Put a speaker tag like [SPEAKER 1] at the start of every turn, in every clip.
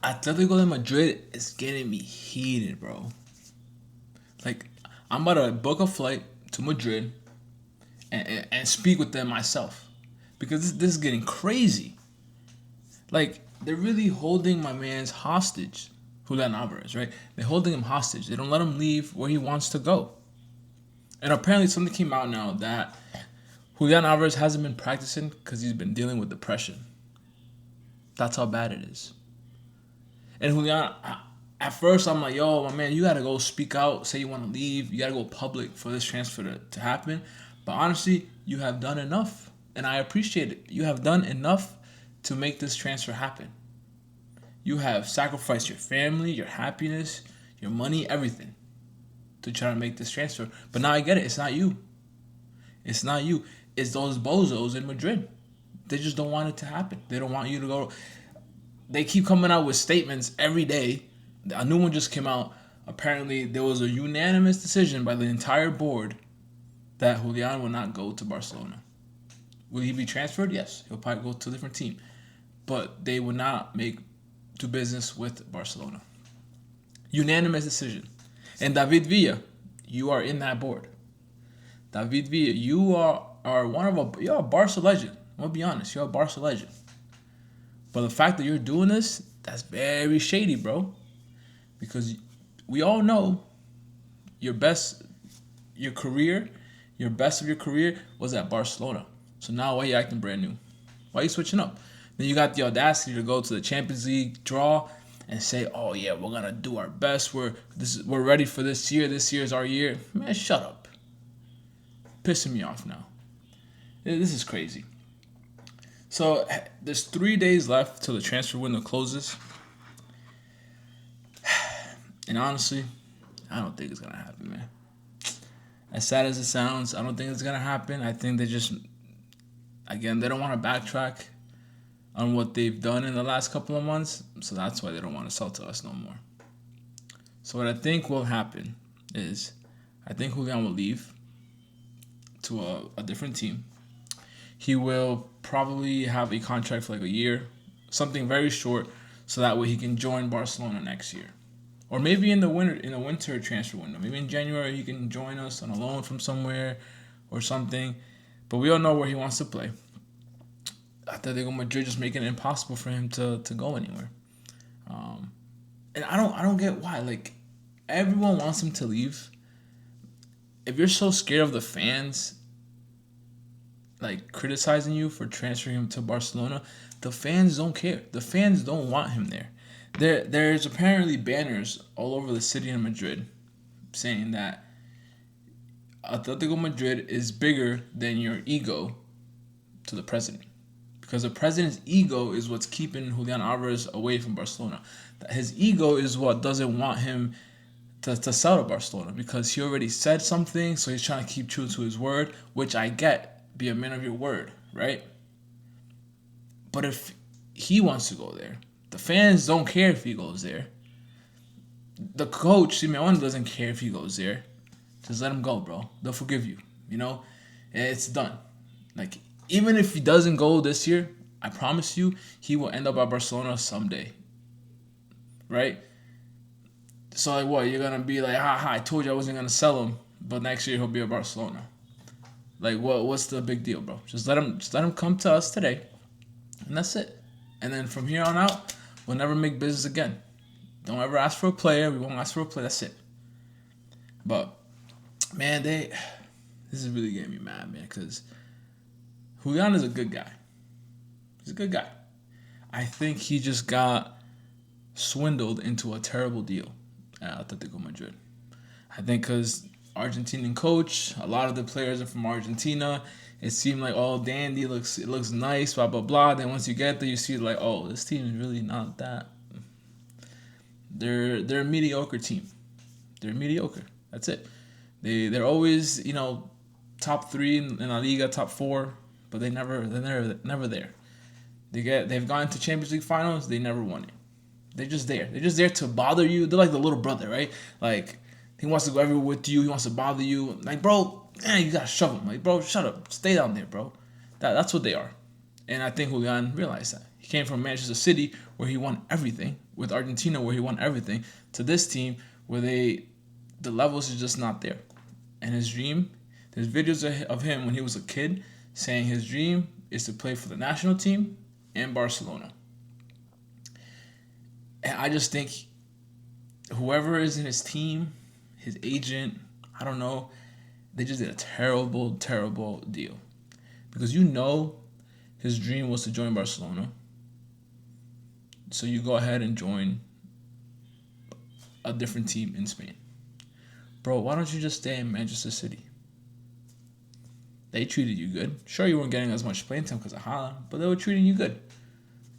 [SPEAKER 1] Atletico de Madrid is getting me heated, bro. Like, I'm about to book a flight to Madrid and speak with them myself because this is getting crazy. Like, they're really holding my man's hostage, Julian Alvarez, right? They're holding him hostage. They don't let him leave where he wants to go. And apparently, something came out now that Julian Alvarez hasn't been practicing because he's been dealing with depression. That's how bad it is. And Julian, at first, I'm like, yo, my man, you gotta go speak out, say you want to leave. You gotta go public for this transfer to happen. But honestly, you have done enough. And I appreciate it. You have done enough to make this transfer happen. You have sacrificed your family, your happiness, your money, everything to try to make this transfer. But now I get it. It's not you. It's not you. It's those bozos in Madrid. They just don't want it to happen. They don't want you to go. They keep coming out with statements every day. A new one just came out. Apparently, there was a unanimous decision by the entire board that Julian will not go to Barcelona. Will he be transferred? Yes. He'll probably go to a different team. But they will not do business with Barcelona. Unanimous decision. And David Villa, you are in that board. David Villa, you are you're a Barca legend. I'm gonna be honest, you're a Barca legend. But the fact that you're doing this, that's very shady, bro. Because we all know your best of your career was at Barcelona. So now why are you acting brand new? Why are you switching up? Then you got the audacity to go to the Champions League draw and say, "Oh yeah, we're gonna do our best. We're ready for this year. This year's our year." Man, shut up. Pissing me off now. This is crazy. So there's 3 days left till the transfer window closes, and honestly, I don't think it's gonna happen, man. As sad as it sounds, I don't think it's gonna happen. I think they just, again, they don't want to backtrack on what they've done in the last couple of months, so that's why they don't want to sell to us no more. So what I think will happen is, I think Julian will leave to a different team. He will probably have a contract for like a year, something very short, so that way he can join Barcelona next year. Or maybe in the winter transfer window. Maybe in January he can join us on a loan from somewhere or something. But we all know where he wants to play. Atletico Madrid just making it impossible for him to go anywhere. And I don't get why. Like, everyone wants him to leave. If you're so scared of the fans like criticizing you for transferring him to Barcelona, the fans don't care. The fans don't want him there. There's apparently banners all over the city of Madrid saying that Atletico Madrid is bigger than your ego to the president. Because the president's ego is what's keeping Julian Alvarez away from Barcelona. His ego is what doesn't want him to sell to Barcelona, because he already said something, so he's trying to keep true to his word, which I get. Be a man of your word, right? But if he wants to go there, the fans don't care if he goes there. The coach, Simeone, doesn't care if he goes there. Just let him go, bro. They'll forgive you. You know? It's done. Like, even if he doesn't go this year, I promise you, he will end up at Barcelona someday. Right? So, like, what? You're going to be like, I told you I wasn't going to sell him, but next year he'll be at Barcelona. Like, what's the big deal, bro? Just let him come to us today, and that's it. And then from here on out, we'll never make business again. Don't ever ask for a player. We won't ask for a player. That's it. But, man, this is really getting me mad, man, because Julian is a good guy. He's a good guy. I think he just got swindled into a terrible deal at Atletico Madrid. I think because Argentinian coach, a lot of the players are from Argentina. It seemed like all dandy, it looks nice, blah blah blah. Then once you get there, you see like, oh, this team is really not that. They're a mediocre team. They're mediocre. That's it. They're always top 3 in La Liga, top 4, but they're never there. They've gone to Champions League finals. They never won it. They're just there. They're just there to bother you. They're like the little brother, right? Like, he wants to go everywhere with you. He wants to bother you. Like, bro, you gotta shove him. Like, bro, shut up. Stay down there, bro. That's what they are. And I think Julian realized that. He came from Manchester City, where he won everything, with Argentina, where he won everything, to this team where the levels is just not there. And his dream, there's videos of him when he was a kid saying his dream is to play for the national team and Barcelona. And I just think whoever is in his team, his agent, I don't know, they just did a terrible, terrible deal. Because his dream was to join Barcelona. So you go ahead and join a different team in Spain. Bro, why don't you just stay in Manchester City? They treated you good. Sure, you weren't getting as much playing time because of Haaland, but they were treating you good.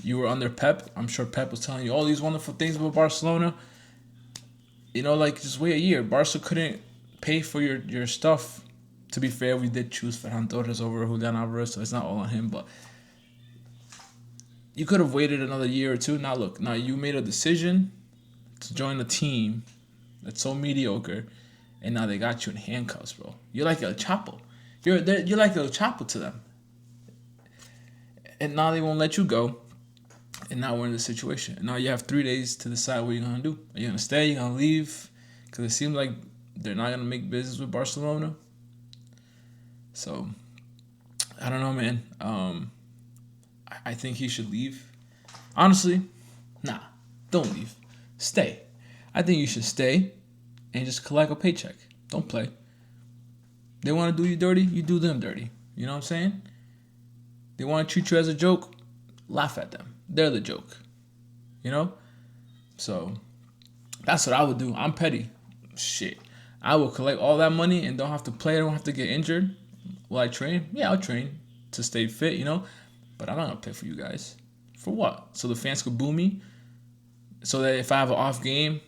[SPEAKER 1] You were under Pep. I'm sure Pep was telling you all these wonderful things about Barcelona. Just wait a year. Barca couldn't pay for your stuff. To be fair, we did choose Ferran Torres over Julian Alvarez, so it's not all on him, but you could have waited another year or two. Now you made a decision to join a team that's so mediocre, and now they got you in handcuffs, bro. You're like El Chapo. You're like El Chapo to them. And now they won't let you go. And now we're in this situation. And now you have 3 days to decide what you're going to do. Are you going to stay? You're going to leave? Because it seems like they're not going to make business with Barcelona. So, I don't know, man. I think he should leave. Honestly, nah. Don't leave. Stay. I think you should stay and just collect a paycheck. Don't play. They want to do you dirty, you do them dirty. You know what I'm saying? They want to treat you as a joke, laugh at them. They're the joke. You know? So, that's what I would do. I'm petty. Shit. I will collect all that money and don't have to play. I don't have to get injured. Will I train? Yeah, I'll train to stay fit, you know? But I'm not going to play for you guys. For what? So the fans could boo me? So that if I have an off game,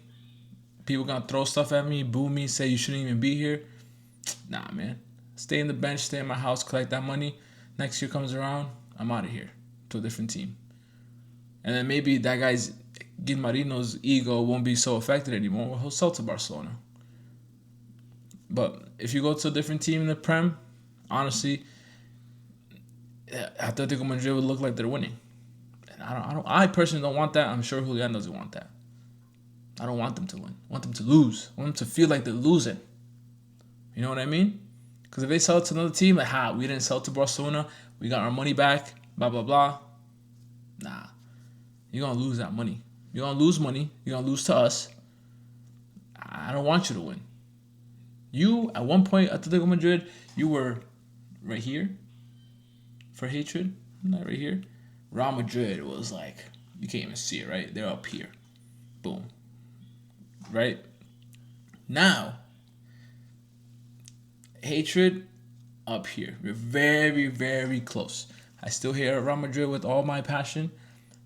[SPEAKER 1] people going to throw stuff at me, boo me, say you shouldn't even be here? Nah, man. Stay in the bench, stay in my house, collect that money. Next year comes around, I'm out of here to a different team. And then maybe that guy's Gil Marino's ego won't be so affected anymore. He'll sell to Barcelona. But if you go to a different team in the Prem, honestly, Atletico Madrid would look like they're winning. And I personally don't want that. I'm sure Julian doesn't want that. I don't want them to win. I want them to lose. I want them to feel like they're losing. You know what I mean? Because if they sell it to another team, like, we didn't sell to Barcelona, we got our money back, blah, blah, blah. Nah. You're going to lose that money. You're going to lose money. You're going to lose to us. I don't want you to win. You, at one point, Atletico Madrid, you were right here for hatred. Not right here. Real Madrid was like, you can't even see it, right? They're up here. Boom. Right? Now, hatred up here. We're very, very close. I still hate Real Madrid with all my passion,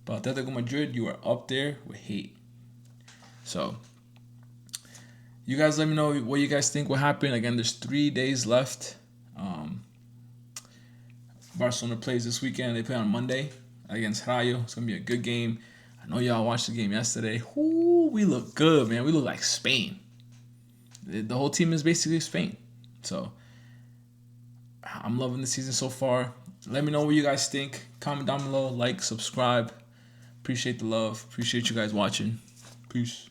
[SPEAKER 1] but Atletico Madrid, you are up there with hate. So, you guys let me know what you guys think will happen. Again, there's 3 days left. Barcelona plays this weekend. They play on Monday against Rayo. It's going to be a good game. I know y'all watched the game yesterday. Ooh, we look good, man. We look like Spain. The whole team is basically Spain. So, I'm loving the season so far. Let me know what you guys think. Comment down below. Like, subscribe. Appreciate the love. Appreciate you guys watching. Peace.